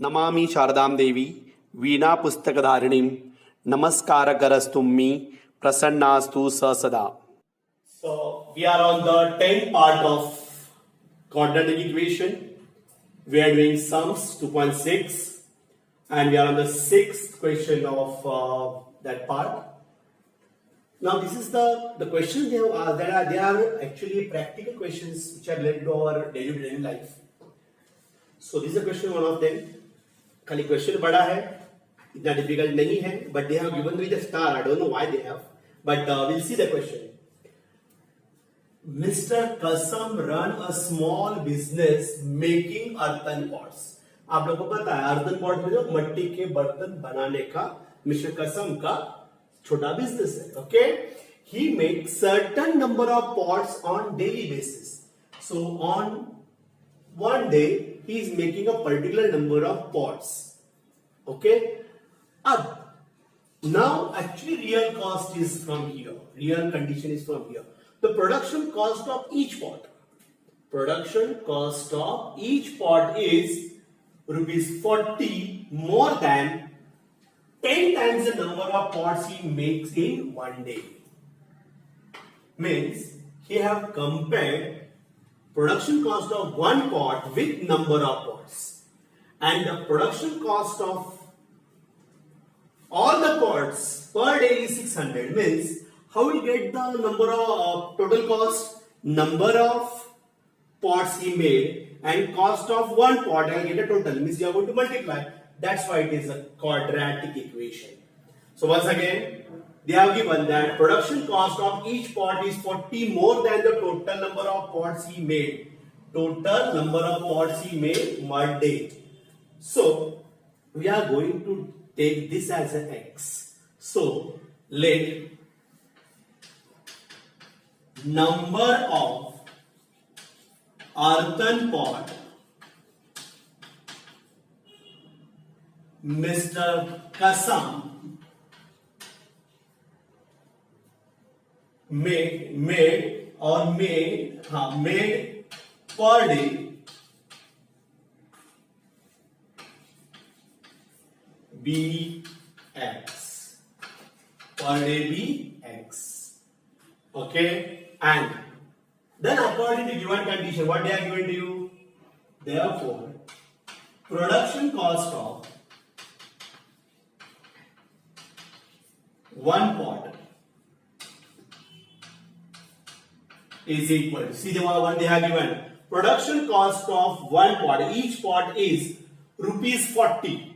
नमामि शारदां देवी वीणा पुस्तकधारिणीं नमस्कारकरस्तुम्मि प्रसन्नास्तु स सदा. So we are on the 10th part of quadratic equation. We are doing sums 2.6 and we are on the 6th question of that part. Now this is the questions they have asked. They are actually practical questions which are related to our daily life. So this is a question, one of them. खाली question बड़ा है, इतना difficult नहीं है, but they have given with the star. I don't know why they have, but will see the question. Mister Kasam run a small business making earthen pots. आप लोगों को पता है अर्थन पॉट में जो मट्टी के बर्तन बनाने का मिस्टर कसम का छोटा बिजनेस है. Okay, he make certain number of pots on daily basis. So on one day he is making a particular number of pots. Okay, now actually real cost is from here, real condition is from here. The production cost of each pot is rupees 40 more than 10 times the number of pots he makes in one day. Means he have compared production cost of one pot with number of pots, and the production cost of all the pots per day is 600. Means how we get the number of total cost, number of pots he made and cost of one pot, I get a total. Means you are going to multiply. That's why it is a quadratic equation. So once again they have given that production cost of each pot is 40 more than the total number of pots he made. Total number of pots he made per day. So we are going to take this as an x. So let number of earthen pot Mr. Kasam made per day be x. Per day be x. Okay, and then according to given condition, what they are given to you? Therefore, production cost of one pot is equal to, see the one they have given, production cost of one pot, each pot is rupees 40,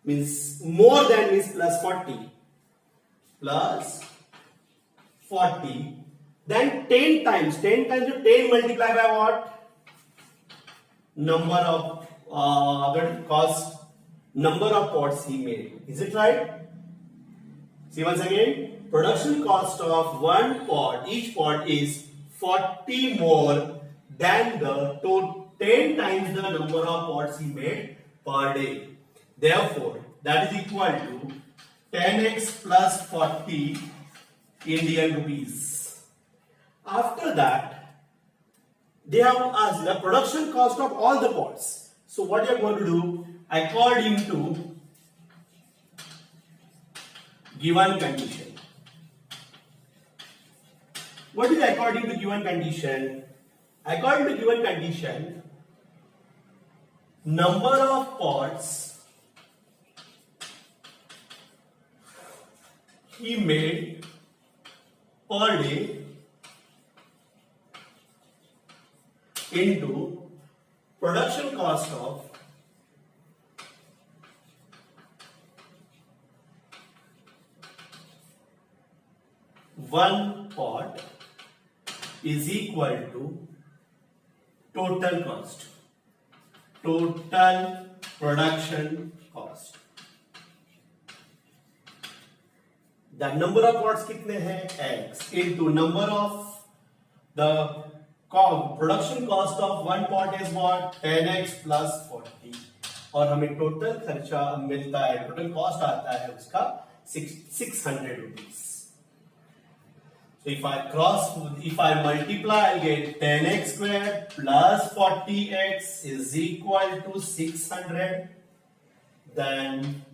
means more than means plus 40, then 10 times to 10 multiplied by what? Number of number of pots he made. Is it right? See once again, production cost of one pot, each pot is 40 more than the 10 times the number of pots he made per day. Therefore, that is equal to 10x plus 40 Indian rupees. After that, they have asked the production cost of all the pots. So what you are going to do, according to given condition. What is according to given condition? According to given condition, number of pots he made per day into production cost of one pot is equal to total cost, total production cost. The number of pots कितने हैं? X into number of the production cost of one pot is what? 10x plus 40. और हमें total खर्चा मिलता है, total cost आता है उसका 600 rupees. So if I multiply, I'll get 10x squared plus 40x is equal to 600. then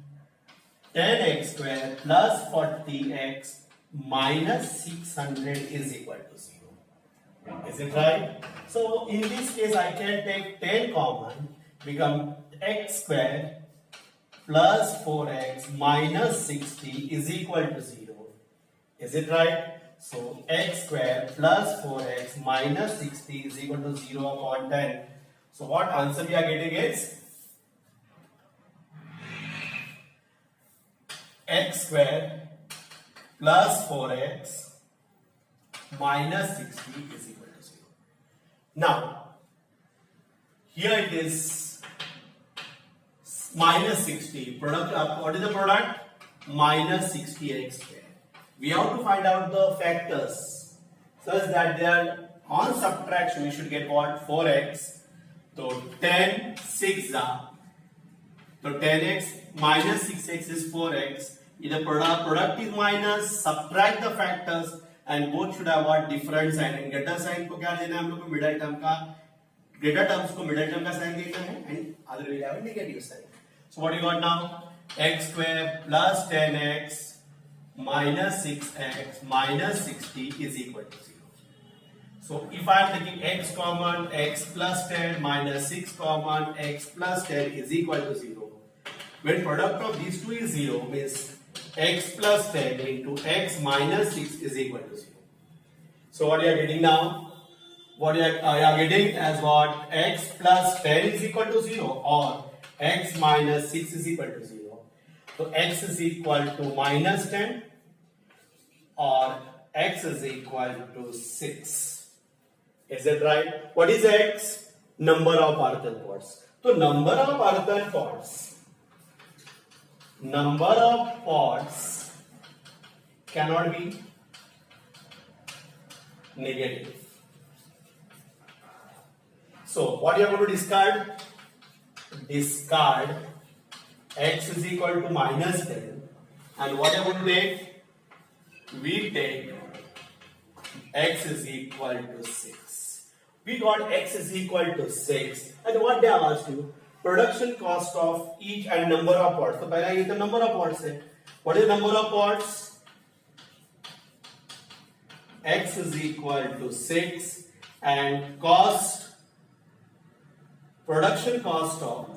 10x square plus 40x minus 600 is equal to 0. Is it right? So in this case I can take 10 common, become x square plus 4x minus 60 is equal to 0. Is it right? So x square plus 4x minus 60 is equal to 0 upon 10. So what answer we are getting is x square plus 4x minus 60 is equal to 0. Now, here it is minus 60. What is the product? Minus 60x square. We have to find out the factors such that they are on subtraction. We should get what? 4x. So 10, 6 are. So 10x minus 6x is 4x. If the product is minus, subtract the factors and both should have what? Different sign. And greater sign को क्या देना है हम लोग को? Middle term का greater terms को middle term का sign देना है and other will have a negative sign. So what you got now? X square plus 10x minus 6x minus 60 is equal to 0. So if I am taking x common, x plus 10 minus 6 common, x plus 10 is equal to 0. When product of these two is 0, means x plus 10 into x minus 6 is equal to 0. So what you are getting now? What you are getting as what? X plus 10 is equal to 0 or x minus 6 is equal to 0. So x is equal to minus 10 or x is equal to 6. Is it right? What is x? Number of earthen pots. So number of earthen pots. Number of pots cannot be negative. So what you are going to discard? Discard x is equal to minus 10 and what you are going to take? We take x is equal to 6. We got x is equal to 6 and what they have asked you? Production cost of each and number of pots. So पहला ये तो number of pots है. What is number of pots? X is equal to 6 and cost, production cost of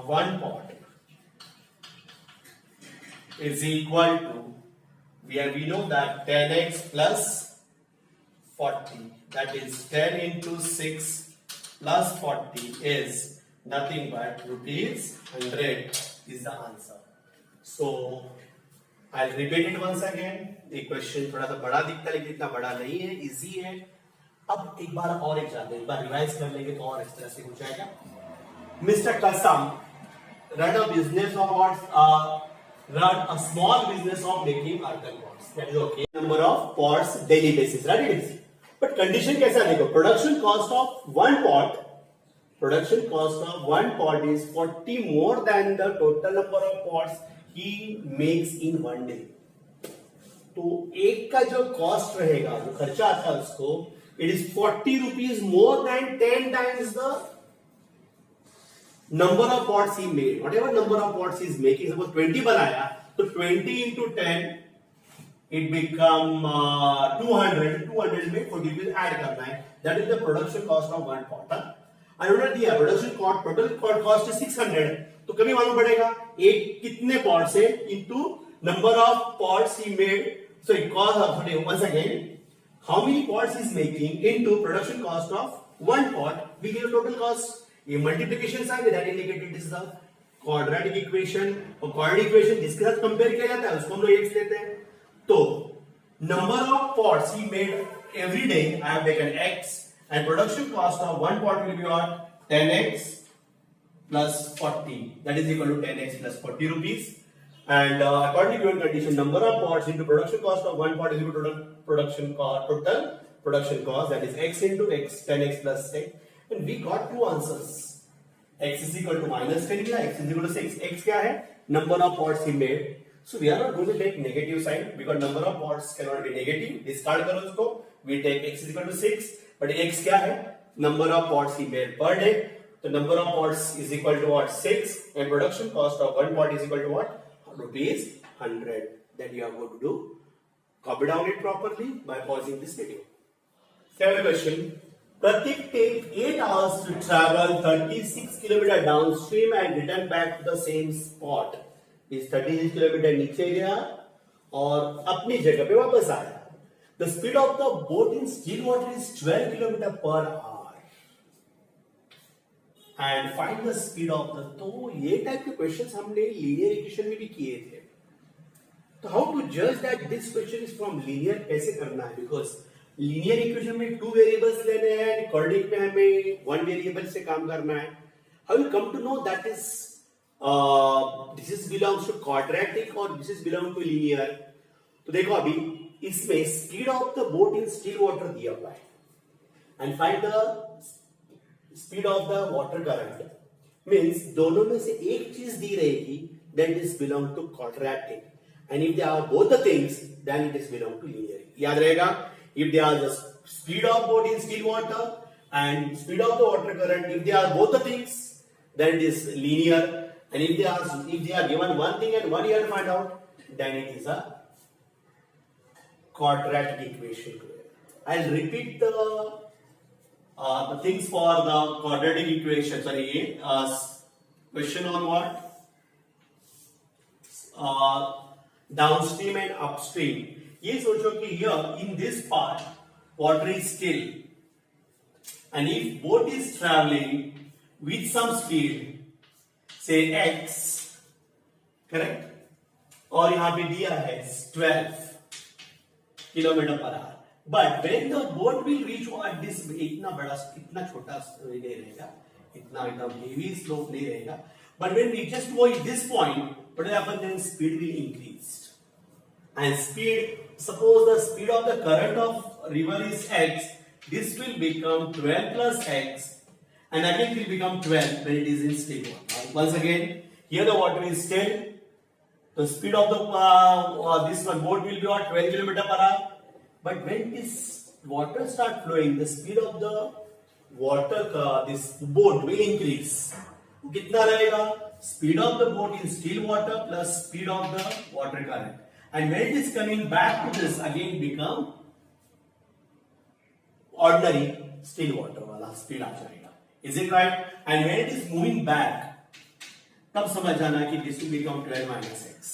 one pot is equal to, we know that 10x plus 40, that is 10 into 6 plus 40 is nothing but rupees 100 is the answer. So I'll repeat it once again. The question थोड़ा सा बड़ा दिखता है लेकिन इतना बड़ा नहीं है, इजी है. अब एक बार और एग्जाम एक बार रिवाइज कर लेंगे तो और इस तरह से हो जाएगा. Mr. Kasam run a business of what? Run a small business of making earthen pots. That is okay. Number of pots daily basis, right? It is. But condition कैसा देखो? Production cost of one pot. Production cost of one pot is 40 more than the total number of pots he makes in one day. तो एक का जो cost रहेगा, जो खर्चा आता है उसको, it is 40 rupees more than 10 times the number of pots he made. Whatever number of pots he is making, suppose 20 बनाया, तो 20 into 10 it become 200. 200 में 40 rupees add करना है. That is the production cost of one pot. उन्होंने दिया production cost, total cost is 600. तो कभी मालूम पड़ेगा एक कितने pots है into number of pots he made. So it cost once again how many pots he is making into production cost of one pot. We give total cost. ये multiplication sign that indicated is the quadratic equation और quadratic equation जिसके साथ compare किया जाता है उसको हम लोग x लेते हैं. तो number of pots he made every day I have taken x and production cost of one pot will be what? 10x plus 40, that is equal to 10x plus 40 rupees. And according to given condition, number of pots into production cost of one pot is equal to total production cost, that is x into x, 10x plus 10. And we got two answers. X is equal to minus 10 या x is equal to 6. X क्या है? Number of pots he made. So we are not going to take negative sign because number of pots cannot be negative. Discard करो उसको. we take x is equal to 6, but x क्या है? Number of pots he made per day. So number of pots is equal to what? 6, and production cost of one pot is equal to what? Rupees 100. Then you are going to do. Copy down it properly by pausing this video. Second question. Pratik take 8 hours to travel 36 km downstream and return back to the same spot. इस 36 kilometre नीचे गया और अपनी जगह पे वापस आया. The speed of the boat in still water is 12 km per hour. And find the speed of the. तो ये टाइप के क्वेश्चंस हमने लीनियर इक्वेशन में भी किए थे. तो हाउ टू जज that this question is from linear, कैसे करना है? बिकॉज लीनियर इक्वेशन में 2 वेरिएबल्स लेने हैं, क्वाड्रेटिक में हमें 1 वेरिएबल से काम करना है. How will come to know that is this is belongs to quadratic और this is belong to linear? तो देखो अभी इसमें speed of the boat in still water दिया हुआ है and find the speed of the water current. Means दोनों में से एक चीज दी रहेगी, that is belong to quadratic, and if they are both the things then it is belong to linear. याद रहेगा, if they are the speed of boat in still water and speed of the water current, if they are both the things, then it is linear, and if they are given one thing and one you have to find out, then it is a quadratic equation. I'll repeat the things for the quadratic equation. Sorry, question on what? Downstream and upstream. ये सोचो कि here in this part water is still, and if boat is traveling with some speed, say x, correct, और यहां पे दिया है 12 kilometre per hour, but when the boat will reach what this, इतना बड़ा इतना छोटा नहीं रहेगा, इतना एकदम heavy slope नहीं रहेगा, but when we just go at this point, what will happen? Then speed will increase, and speed, suppose the speed of the current of river is x, this will become 12 plus x, and again it will become 12 when it is in still water. Once again, here the water is still, the speed of the this one boat will be what? 12 km per hour. But when this water start flowing, the speed of the water this boat will increase. कितना रहेगा? Speed of the boat in still water plus speed of the water current. And when it is coming back to this, again become ordinary still water वाला speed आ जाएगा. Is it right? And when it is moving back, तब समझ जाना कि this will become 12 minus x.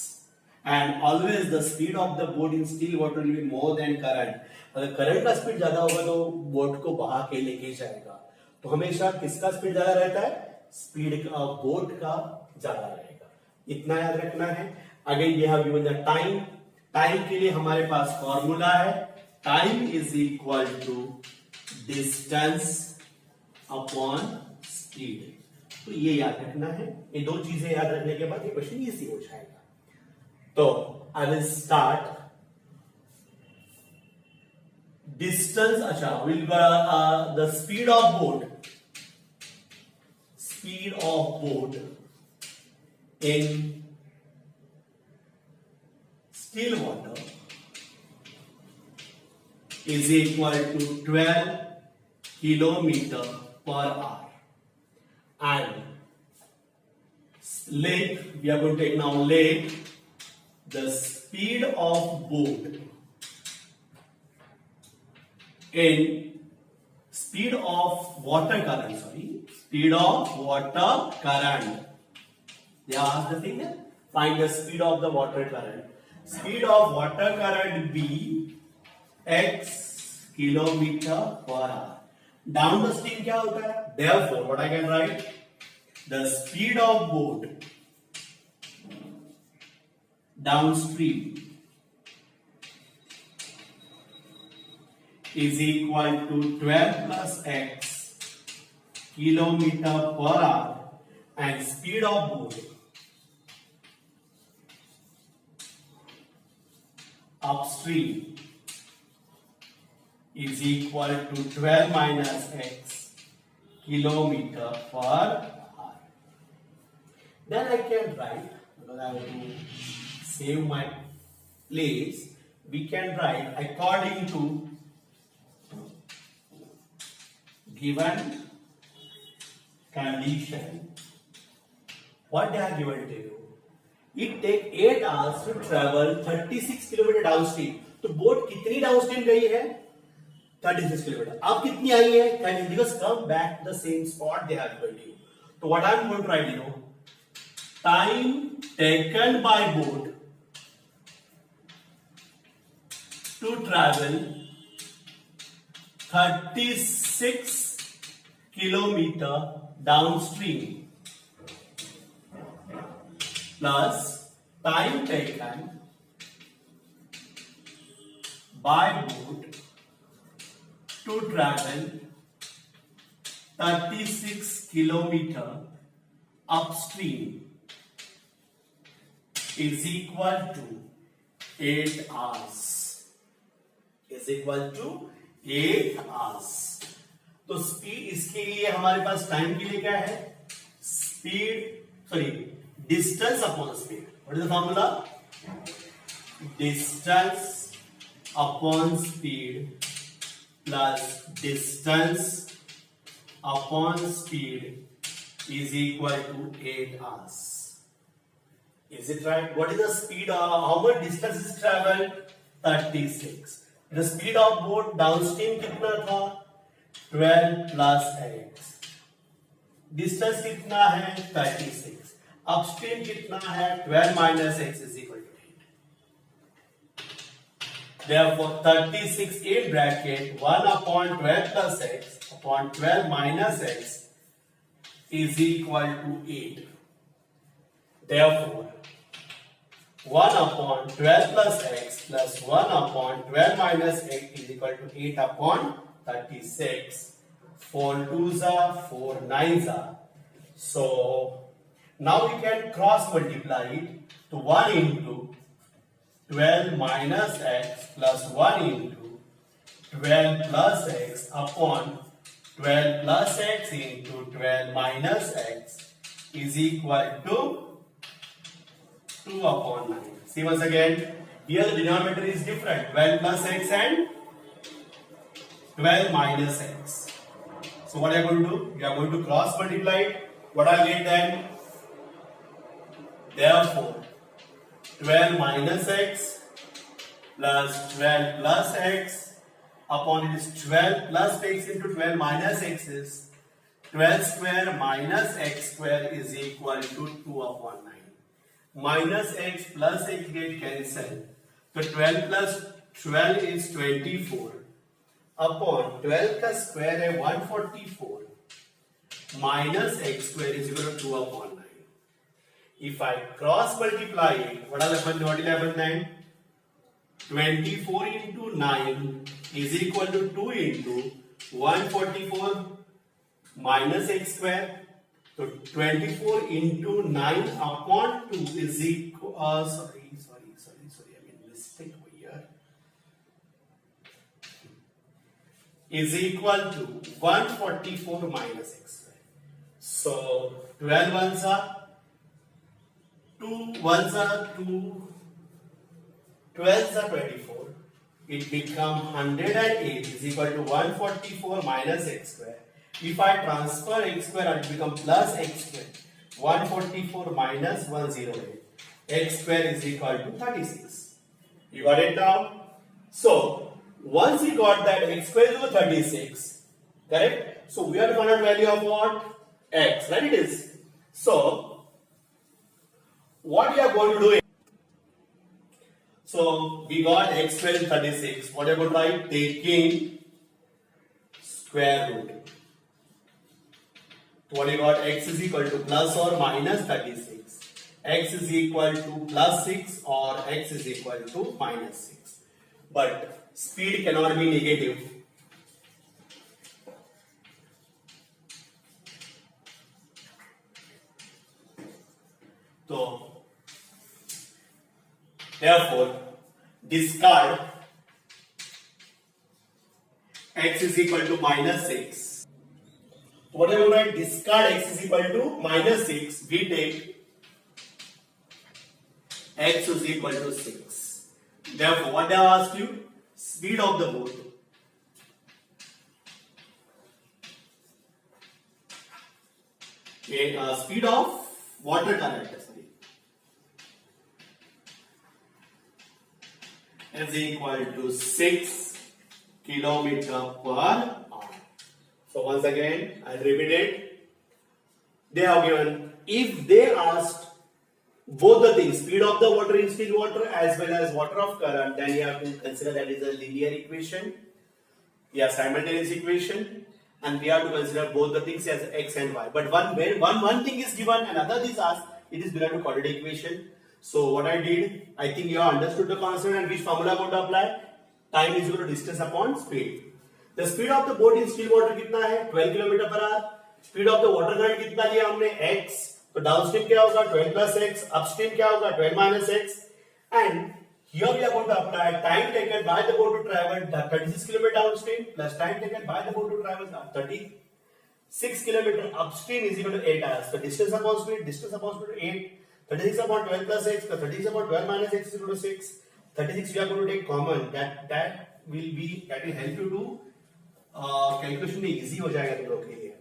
And always the speed of the boat in still water will be more than current. अगर current का speed ज्यादा होगा तो boat को बहा के लेके जाएगा. तो हमेशा किसका speed ज्यादा रहता है? Speed का boat का ज्यादा रहेगा. इतना याद रखना है. Again we have given the time. Time के लिए हमारे पास फॉर्मूला है, time is equal to distance upon speed. तो ये याद रखना है. ये दो चीजें याद रखने के बाद ये क्वेश्चन इजी हो जाएगा. तो आई विल स्टार्ट डिस्टेंस. अच्छा, will the speed of boat in still water is equal to 12 kilometer per hour, and let, we are going to take now, let the speed of boat in speed of water current, speed of water current. They ask the thing, find the speed of the water current. Speed of water current be x kilometer per hour. Downstream क्या होता है? Therefore, what I can write? The speed of boat downstream is equal to 12 plus x kilometer per hour, and speed of boat upstream is equal to 12 minus x kilometer per hour. Then I can write, because I have to save my place, we can write according to given condition, what they have given to you? It take 8 hours to travel 36 kilometre downstream. तो boat कितनी downstream गई है? 36 kilometre. अब कितनी आई है? Can you just come back to the same spot they have given you? So what I am going to write, you know, time taken by boat to travel 36 kilometer downstream plus time taken by boat to travel 36 kilometer upstream is equal to 8 hours. Is equal to 8 hours. तो speed, इसके लिए हमारे पास time के लिए क्या है? Distance upon speed. What is the formula? Distance upon speed plus distance upon speed is equal to 8 hours. Is it right? What is the speed? How much distance is traveled? 36. The speed of boat downstream कितना था? 12 plus x. Distance कितना है? 36. Upstream कितना है? 12 minus x is equal to 8. Therefore, 36 in bracket 1 upon 12 plus x upon 12 minus x is equal to 8. Therefore, 1 upon 12 plus x plus 1 upon 12 minus x is equal to 8 upon 36. 4 2s are 4 9s are. So now we can cross multiply it to 1 into 12 minus x plus 1 into 12 plus x upon 12 plus x into 12 minus x is equal to 2 upon 9. See once again, here the denominator is different. 12 plus x and 12 minus x. So what are you going to do? You are going to cross multiply it. What I'll get then? Therefore, 12 minus x plus 12 plus x upon it is 12 plus x into 12 minus x is 12 square minus x square is equal to 2 upon 9. Minus x plus x get cancelled. So 12 plus 12 is 24 upon 12 का square है 144 minus x square is equal to 2 upon 9. If I cross multiply it, what will happen then? 24 into 9 is equal to 2 into 144 minus x square. So 24 into 9 upon 2 is equal, sorry, I made a mistake over here. Is equal to 144 minus x square. So 12 ones are 2 ones are 2, 12s are 24. It becomes 108 is equal to 144 minus x square. If I transfer x square, it becomes plus x square. 144 minus 108. X square is equal to 36. You got it now? So, once we got that x square is equal to 36, correct? So, we have to find out value of what? X, right? It is. So, what we are going to do is, so we got x square is 36. What are we going to write? Taking square root. What we got? X is equal to plus or minus 36. X is equal to plus 6 or x is equal to minus 6. But speed cannot be negative. So, therefore, discard x is equal to minus 6. Whatever we write, discard x is equal to minus 6, we take x is equal to 6. Therefore, what I asked you? Speed of the boat. speed of water current is equal to 6 kilometer per hour. So once again, I'll repeat it. They have given, if they asked both the things, speed of the water in still water as well as water of current, then you have to consider that is a linear equation, simultaneous equation, and we have to consider both the things as x and y. But one thing is given, another is asked, it is belong to quadratic equation. So what I did, I think you have understood the concept and which formula going to apply. Time is equal to distance upon speed. The speed of the boat in still water कितना है 12 kilometre per hour. Speed of the water current कितना लिया हमने x. तो downstream क्या होगा 12 plus x. Upstream क्या होगा 12 minus x. And here we are going to apply time taken by the boat to travel 36 km downstream plus time taken by the boat to travel 36 km upstream is equal to 8 hours. So distance upon speed 8. 36 upon 12 plus x plus 36 upon 12 minus x is equal to 6. 36 we are going to take common. That will help you to calculation में easy हो जाएगा तुम लोग के लिए.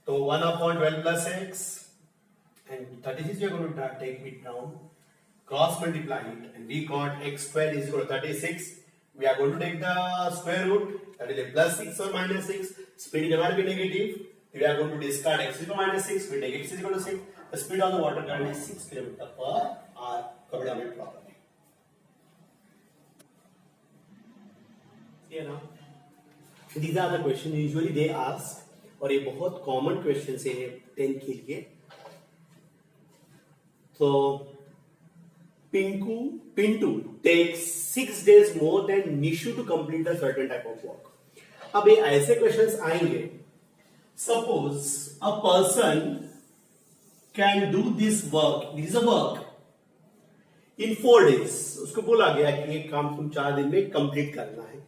तो 1 upon 12 plus x and 36 we are going to take it down, cross multiply it, and we got x square is equal to 36. We are going to take the square root, that is a plus 6 or minus 6. Speed will be negative. We are going to discard x is equal to minus 6. We take x is equal to 6. The speed of the water current is 6 km per hour. Cover down it properly. See now. These are the questions usually they ask, और ये बहुत common questions है 10 के लिए. So Pintu takes 6 days more than Nishu to complete a certain type of work. अब ये ऐसे questions आएंगे. Suppose a person can do this work. This is a work in 4 days. उसको बोला गया कि ये काम तुम 4 दिन में complete करना है.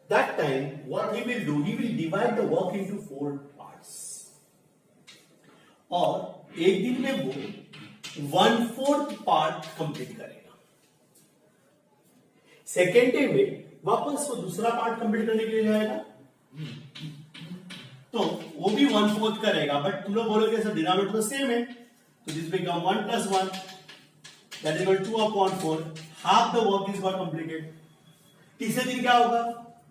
That time, what he will do? He will divide the work into 4 parts. और एक दिन में वो 1/4 part complete करेगा. सेकेंड डे में वापस वो दूसरा पार्ट कंप्लीट करने के लिए जाएगा. तो वो भी 1/4 करेगा. बट तुम लोग बोलोगे सर डिनोमिनेटर तो सेम है. तो this become 1 plus 1. That is equal to 2 upon 4. Half the work is got completed. तीसरे दिन क्या होगा?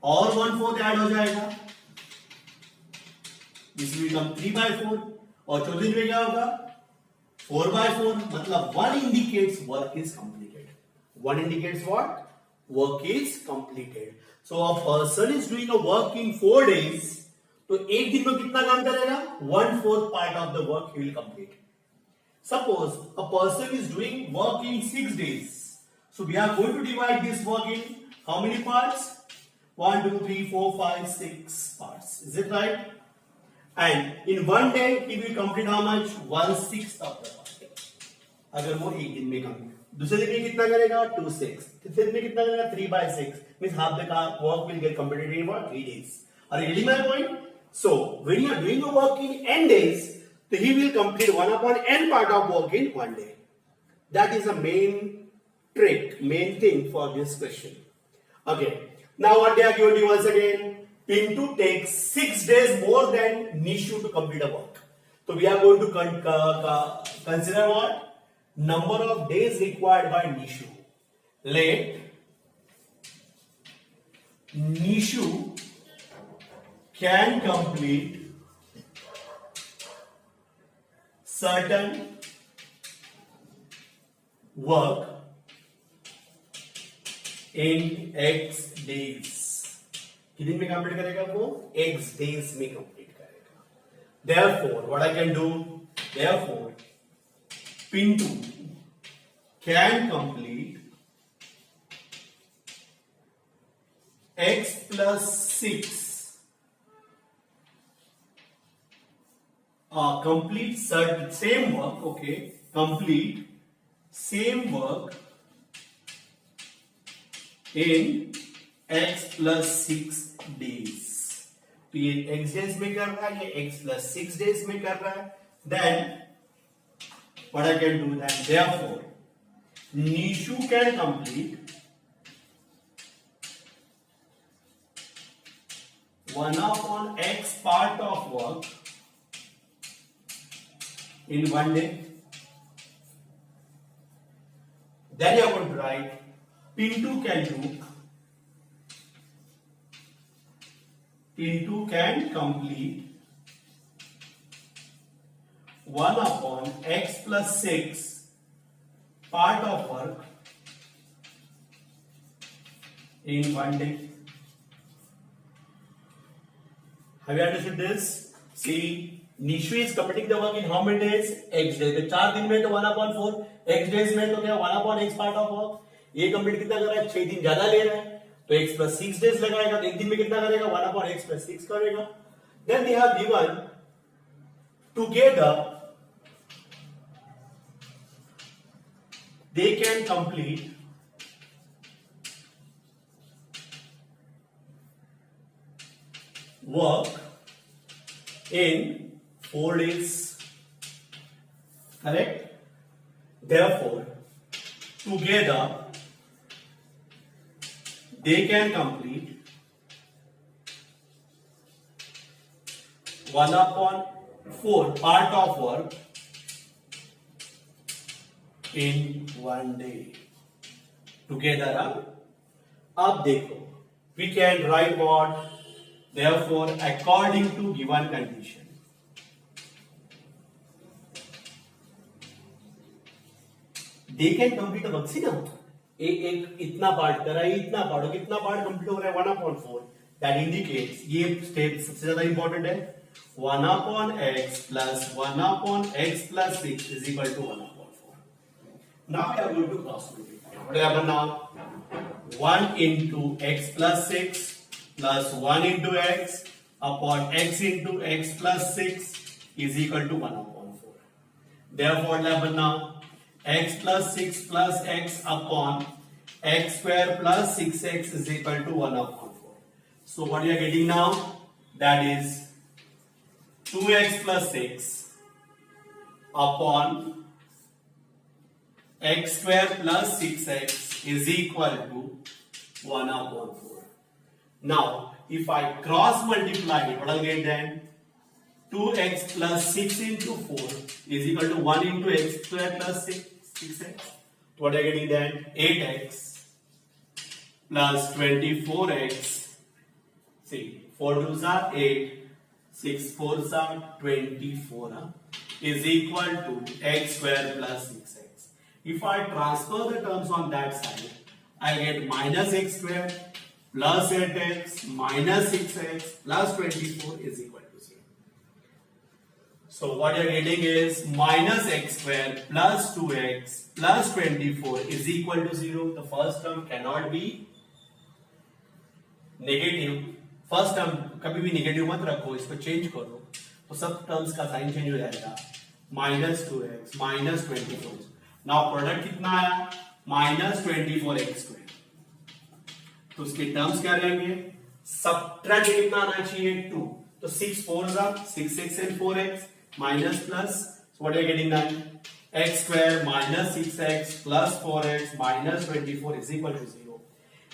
और 1/4 ऐड हो जाएगा. This will become 3/4. और चौथे दिन में क्या होगा? 4/4. मतलब 1 indicates work is completed. 1 indicates what? Work is completed. So a person is doing a work in 4 days. तो एक दिन में कितना काम करेगा? 1/4 part of the work he will complete. Suppose a person is doing work in 6 days. So we are going to divide this work in how many parts? 1, 2, 3, 4, 5, 6 parts. Is it right? And in 1 day he will complete how much? 1/6 of the work. अगर वो एक दिन में complete. दूसरे दिन में कितना करेगा? 2/6. तीसरे दिन में कितना करेगा? 3/6. Means half the work will get completed in what? 3 days. Are you getting my point? So when you are doing a work in n days, so he will complete 1 upon n part of work in 1 day. That is the main trick, main thing for this question. Okay. Now what they are given you once again? Pintu takes 6 days more than Nishu to complete a work. So we are going to consider what? Number of days required by Nishu. Let Nishu can complete certain work in x days. कितने दिन में complete करेगा वो? x days में complete करेगा. Therefore, what I can do? Therefore, Pintu can complete x plus 6. Complete same work. Okay, complete same work in x plus 6 days. तो ये x days में कर रहा है, ये x plus 6 days में कर रहा है. Then what I can do that? Therefore, Nishu can complete 1 upon x part of work in 1 day. Then you are going to write Pintu can complete 1 upon x plus 6 part of work in 1 day. Have you understood this? See, Nishu is completing the work in how many days? X days. तो 4 दिन में तो 1/4, x days में तो क्या 1/x part of work. ये complete कितना कर रहा है? 6 दिन ज्यादा ले रहा है तो x plus 6 days लगाएगा तो एक दिन में कितना करेगा? 1/x plus 6 करेगा. Then they have given together they can complete work in 4 days. Correct? Therefore, together they can complete 1/4 part of work in 1 day. Together, अब देखो, we can write what? Therefore, according to given condition, they can complete a work. See ना, एक इतना part करा है, इतना part, कितना part complete हो रहा है? 1/4. That indicates ये स्टेप सबसे ज्यादा इंपॉर्टेंट है. 1/x plus 1/x plus 6 is equal to 1/4. Now we are going to cross multiply. What happen now? 1 into x plus 6 plus 1 into x upon x into x plus 6 is equal to 1/4. Therefore, what happen now? X plus 6 plus x upon x square plus 6x is equal to 1/4. So what you are getting now? That is 2x plus 6 upon x square plus 6x is equal to 1/4. Now, if I cross multiply it, what I'll get then? 2x plus 6 into 4 is equal to 1 into x square plus 6x. What are you getting then? 8x plus 24x. See, 4 2s are 8, 6 4s are 24 is equal to x square plus 6x. If I transfer the terms on that side, I get minus x square plus 8x minus 6x plus 24 is equal to 0. So what you are getting is minus x square plus 2x plus 24 is equal to 0. The first term cannot be negative. First term कभी भी negative मत रखो, इसको change करो तो सब terms का sign change हो जाएगा. Minus 2x minus 24. Now product कितना आया? Minus 24x square. तो उसके टर्म्स क्या रहेंगे? सबट्रैक्ट कितना आना चाहिए? 2. तो 6 4s are 6x and 4x minus plus. So what are you getting then? X square minus 6x plus 4x minus 24 is equal to 0.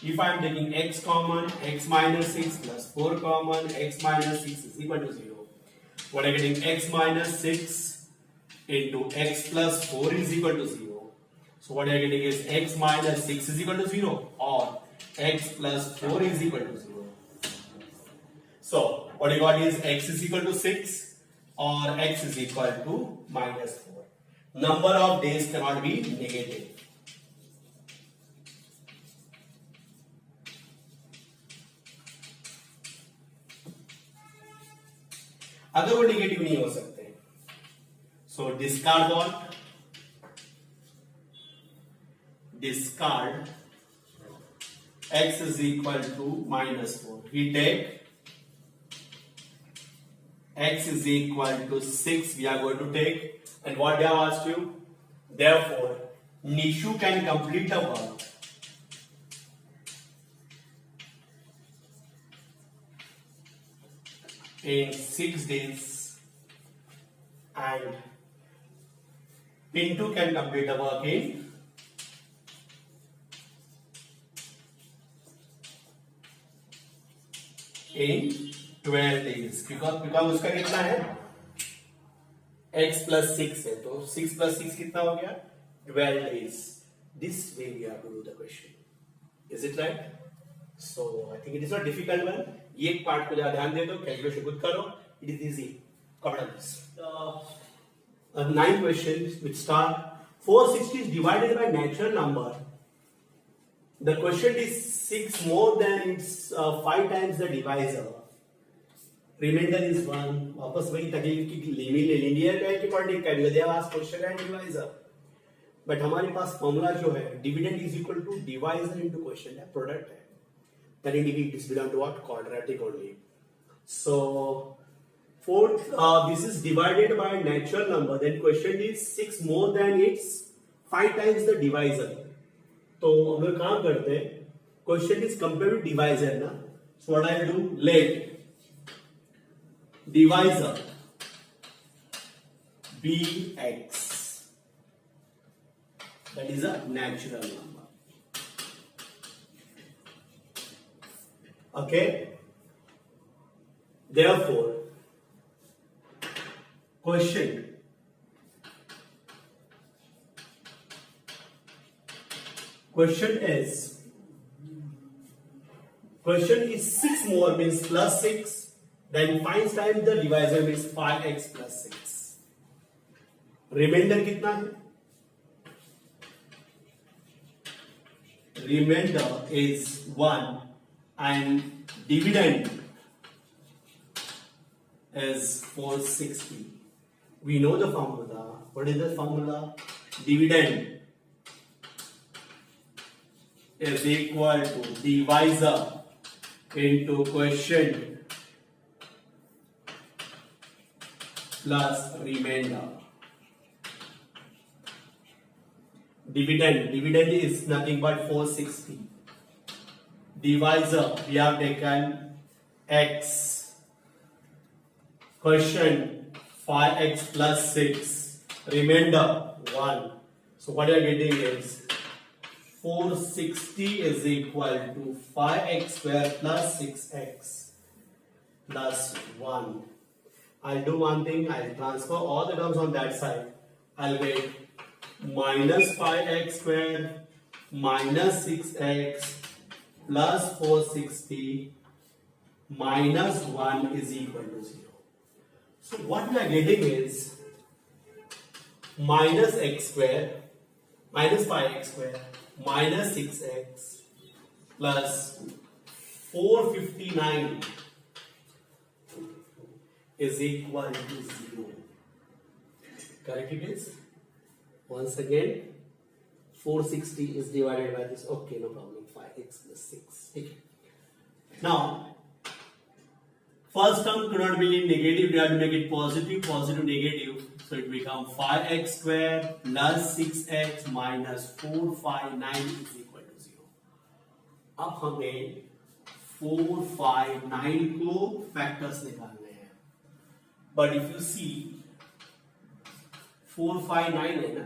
If I am taking x common, x minus 6 plus 4 common, x minus 6 is equal to 0. What are you getting? X minus 6 into x plus 4 is equal to 0. So what you are getting is x minus 6 is equal to 0 or x plus 4 is equal to 0. So what you got is x is equal to 6 or x is equal to minus 4. Number of days cannot be negative. अगर वो negative नहीं हो सकते, so discard what? Discard x is equal to minus 4. We take x is equal to 6. We are going to take, and what they have asked you? Therefore, Nishu can complete the work in 6 days, and Pintu can complete the work in 12 days. because उसका कितना है? x plus 6 है तो 6 plus 6 कितना हो गया 12 days. This way we have to do the question. Is it right? So I think it is not difficult one. ये एक पार्ट को ध्यान दे दो, कैलकुलेशन खुद करो. It is easy. Come on this. Ninth question which start 460 is divided by natural number. The question is 6 more than its 5 times the divisor. Remainder is 1. वापस वही तकलीफ की लीनियर का की क्वाड्रेटिक का दे वास क्वेश्चन एंड डिवाइजर. बट हमारे पास फॉर्मूला जो है dividend is equal to divisor into question है प्रोडक्ट है. That indicates this belong to what quadratic only. So fourth this is divided by natural number. Then question is 6 more than its 5 times the divisor. तो हम लोग काम करते हैं question is compare with divisor ना. So what I will do, let divisor be x, that is a natural number. Okay, therefore question is 6 more means plus 6. Then 5 times the divisor means 5x plus 6. Remainder कितना है? Remainder is 1 and dividend is 460. We know the formula. What is the formula? Dividend is equal to divisor into quotient plus remainder. Dividend is nothing but 460. Divisor we have taken x. Quotient 5x plus 6. Remainder 1. So what you are getting is 460 is equal to 5x square plus 6x plus 1. I'll do one thing, I'll transfer all the terms on that side. I'll get minus 5x square minus 6x plus 460 minus 1 is equal to 0. So what we are getting is minus x square minus 5x square minus 6x plus 459 is equal to 0. Correct it is? Once again, 460 is divided by this. Okay, no problem. 5x plus 6. Okay. Now, first term could not be negative. We have to make it positive. Positive, negative. So it becomes 5x square plus 6x minus 459 is equal to 0. अब हमें 459 को factors निकालने हैं. But if you see 459 है ना,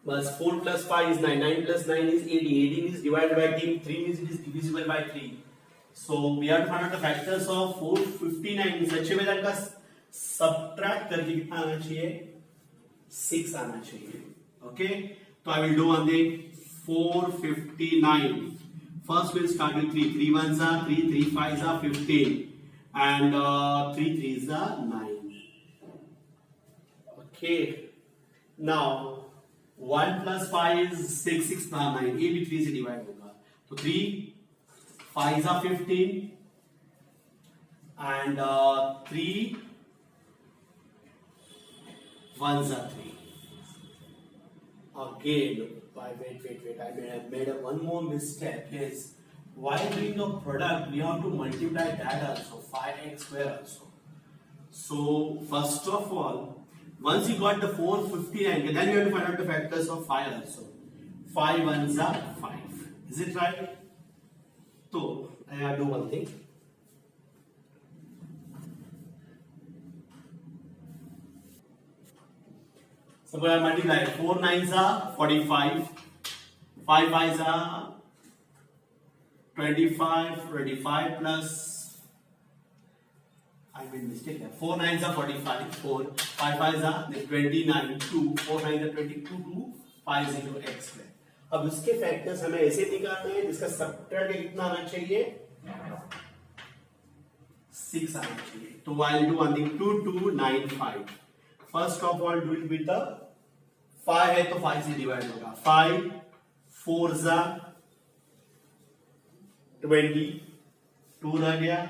बस 4 plus 5 is 9, 9 plus 9 is 18, 18 is divided by 3 means it is divisible by 3. So we have to find out the factors of 459 in such a way that का subtract करके कितना आना चाहिए 6 आना चाहिए. Okay, तो I will do one thing. 459. First we'll start with 3. 3 ones are 3, 3 5s are 15. And 3 3s are 9. Okay. Now 1 plus 5 is 6, 6 plus 9. A भी 3 से divide होगा. तो 3 5s are 15 and 3 1s are 3. Again, wait. I made one more mistake. Yes. While doing a product, we have to multiply that also, 5x square also. So, first of all, once you got the 459, then you have to find out the factors of 5 also. 5 ones are 5. Is it right? So, I have to do one thing. So, I'm going to multiply 4 9s are 45, 5 5s are 25 plus I made mistake here. 4 9s are 45. 4 5 5s are 29. 2 4 9s are 22. 2 5 into x square. अब उसके factors हमें ऐसे निकालने हैं जिसका subtract कितना आना चाहिए 6 आना चाहिए. तो I'll do one thing 2295. First of all do it with the 5 है तो 5 से डिवाइड होगा. 5 4s are 20. 2 रह गया.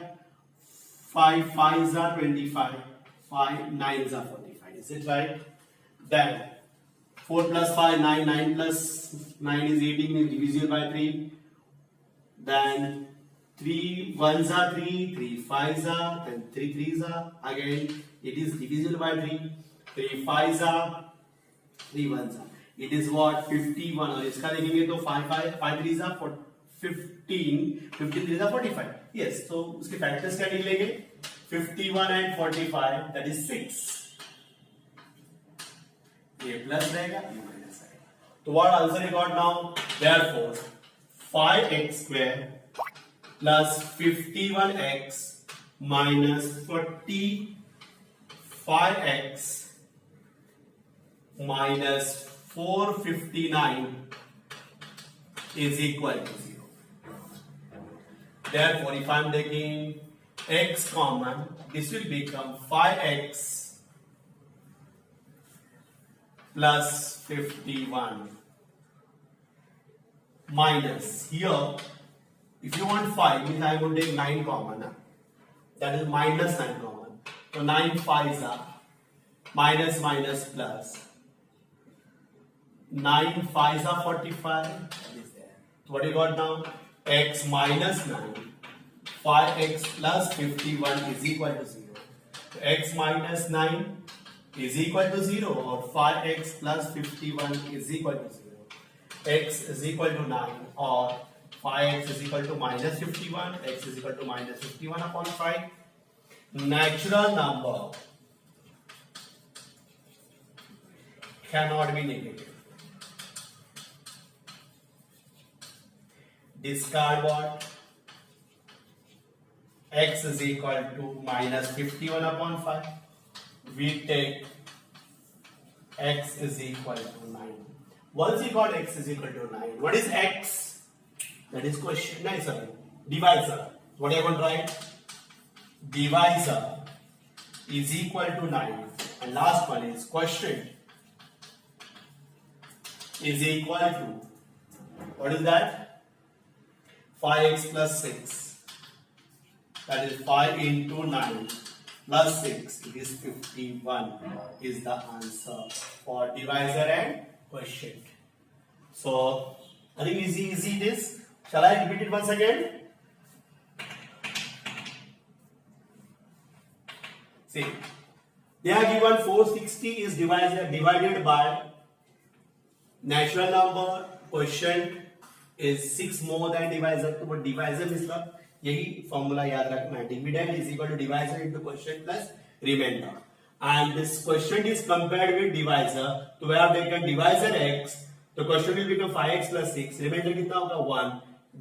5 5s are 25. 5 9s are 45. Is it right? Then 4 plus 5 9. 9 plus 9 is 18. Is divisible by 3. Then 3 1s are 3. 3 5s are. Then 3 3s are. Again it is divisible by 3. 3 5s are. 3 1s are. It is what 51. और इसका देखेंगे तो 5 3s are 15. 15 3s are 45. Yes. So उसके factors क्या निकलेंगे 51 and 45. That is 6. ये plus रहेगा ये माइनस आएगा. तो what answer you got now? Therefore 5x square plus 51x minus 45x minus 459 is equal to 0. Therefore, if I am taking x common, this will become 5x plus 51 minus here. If you want 5, means I would take 9 common. That is minus 9 common. So 9 5s are minus minus plus. 9 5s are 45. That is there. So what you got now? X minus 9. 5x plus 51 is equal to 0. So x minus 9 is equal to 0 or 5x plus 51 is equal to 0. X is equal to 9 or 5x is equal to minus 51. X is equal to minus 51 upon 5. Natural number cannot be negative. Discard what? X is equal to minus 51 upon 5. We take x is equal to 9. Once you got x is equal to 9, what is x? That is question. No, sorry. Divisor. What are you going to write? Divisor is equal to 9. And last one is quotient is equal to, what is that? 5x plus 6. That is 5 into 9 plus 6. It is 51 is the answer for divisor and quotient. So, I think easy it is. Shall I repeat it once again? See, they are given 460 is divided by natural number, quotient is 6 more than divisor. तो वो divisor मतलब यही formula याद रखना है. Dividend is equal to divisor into quotient plus remainder. And this quotient is compared with divisor. तो we have taken divisor x, तो quotient will become 5x plus 6. Remainder कितना होगा 1.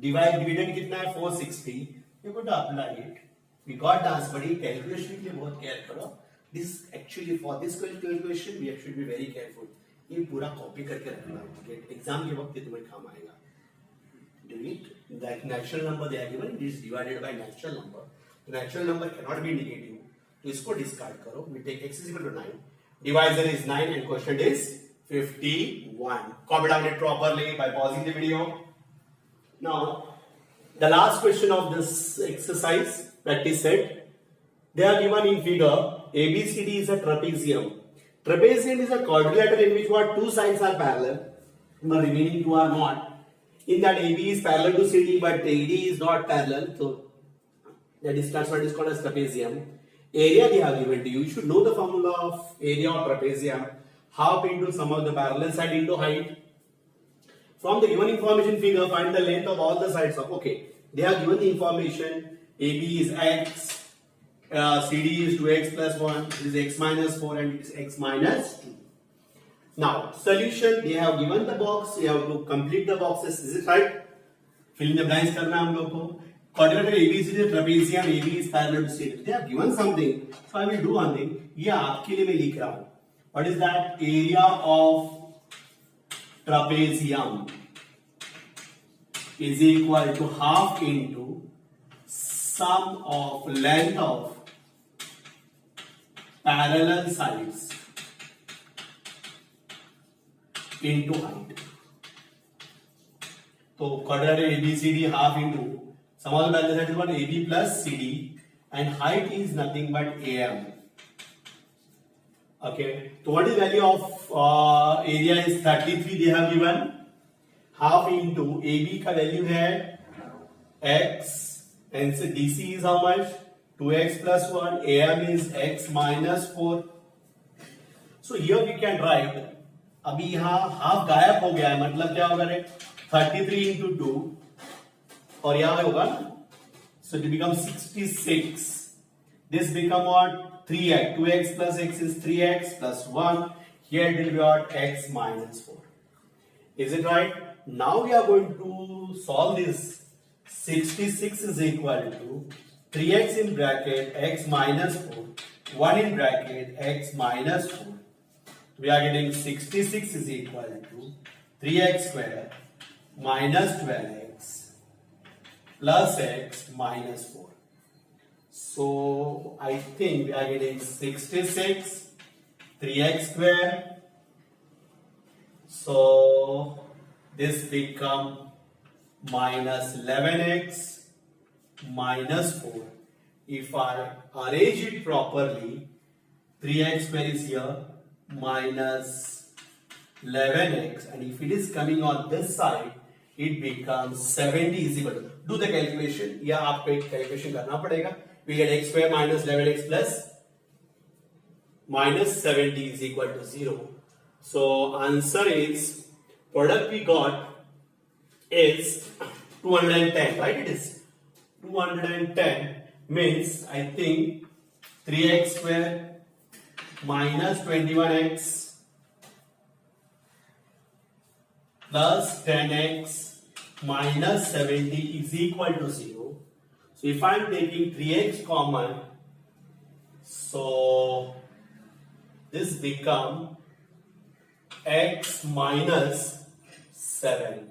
डिविडेंड कितना है 460. You could apply it. We got the answer. बड़ी calculation के लिए बहुत केयर करो. This actually for this calculation we should be very careful. ये पूरा कॉपी करके रखना है. एग्जाम के वक्त ये तुम्हें काम आएगा. That natural number they are given, it is divided by natural number. The natural number cannot be negative. तो इसको discard करो. We take x is equal to 9. Divisor is 9 and quotient is 51. Copy down it properly by pausing the video. Now, the last question of this exercise, practice set. They are given in figure. ABCD is a trapezium. Trapezium is a quadrilateral in which what two sides are parallel, but remaining two are not. In that AB is parallel to CD, but AD is not parallel, so that's what is called as trapezium. Area they have given to you. You should know the formula of area of trapezium. Half into sum of the parallel side into height. From the given information figure, find the length of all the sides of. Okay, they have given the information. AB is x, CD is 2x plus 1. It is x minus 4 and it is x minus 2. Now, solution, they have given the box, you have to complete the boxes, is it right? Fill in the blanks करना हम लोग को. quadrilateral ABCD trapezium AB is parallel to CD. They have given something, so I will do one thing. ये आपके लिए मैं लिख रहा हूं. What is that? Area of trapezium is equal to half into sum of length of parallel sides into height. So quadrilateral ABCD half into sum of the parallel sides is what? AB plus CD, and height is nothing but AM. Okay. So what is value of area is 33 they have given. Half into AB का value है x, and so DC is how much? 2x plus 1. AM is x minus 4. So here we can write. अभी यहाँ half गायब हो गया है, मतलब क्या होगा रे? 33 into 2 और यहाँ होगा ना? So it becomes 66. This become what? 3x. 2x plus x is 3x plus 1. Here it will be what? X minus 4. Is it right? Now we are going to solve this. 66 is equal to 3x in bracket x minus 4, 1 in bracket x minus 4. We are getting 66 is equal to 3x square minus 12x plus x minus 4. So I think we are getting 66, 3x square. So this become minus 11x minus 4. If I arrange it properly, 3x square is here minus 11x, and if it is coming on this side, it becomes 70 is equal to. Do the calculation. या आपको एक calculation करना पड़ेगा. We get x square minus 11x plus minus 70 is equal to 0. So answer is, product we got is 210, right? It is 210 means I think 3x square minus 21x plus 10x minus 70 is equal to 0. So if I am taking 3x common, so this become x minus 7.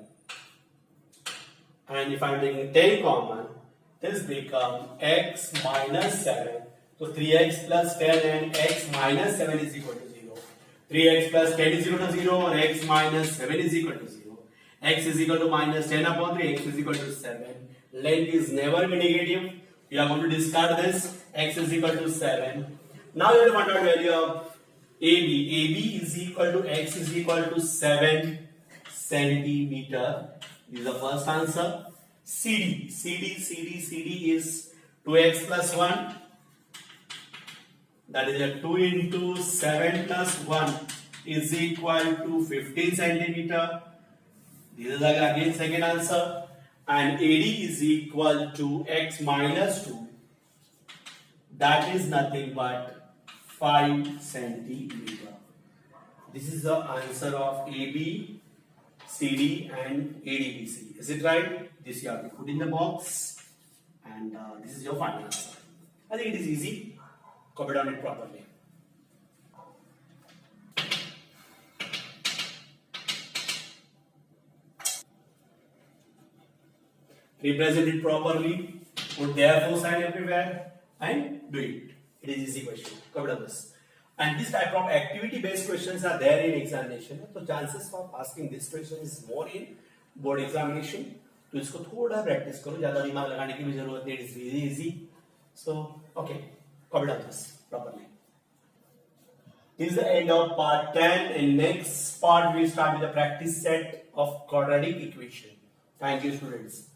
And if I am taking 10 common, this become x minus 7. So 3x plus 10 and x minus 7 is equal to 0. 3x plus 10 is equal to 0 and x minus 7 is equal to 0. X is equal to minus 10 upon 3, x is equal to 7. Length is never be negative. We are going to discard this. X is equal to 7. Now you have to find out value of AB. AB is equal to x is equal to 7 centimeter. This is the first answer. CD is 2x plus 1. That is a 2 into 7 plus 1 is equal to 15 centimeter. This is again second answer. And AD is equal to x minus 2. That is nothing but 5 centimeter. This is the answer of AB, CD and ADBC. Is it right? This you have to put in the box, and this is your final answer. I think it is easy. Copy down it properly. Represent it properly. Put therefore sign everywhere and do it. It is easy question. Copy down this. And this type of activity-based questions are there in examination. So chances of asking this question is more in board examination. तो इसको थोड़ा practice करो, ज्यादा दिमाग लगाने की भी जरूरत नहीं. It is very easy. So okay, copy down this properly. This is the end of part 10. In next part we start with the practice set of quadratic equation. Thank you, students.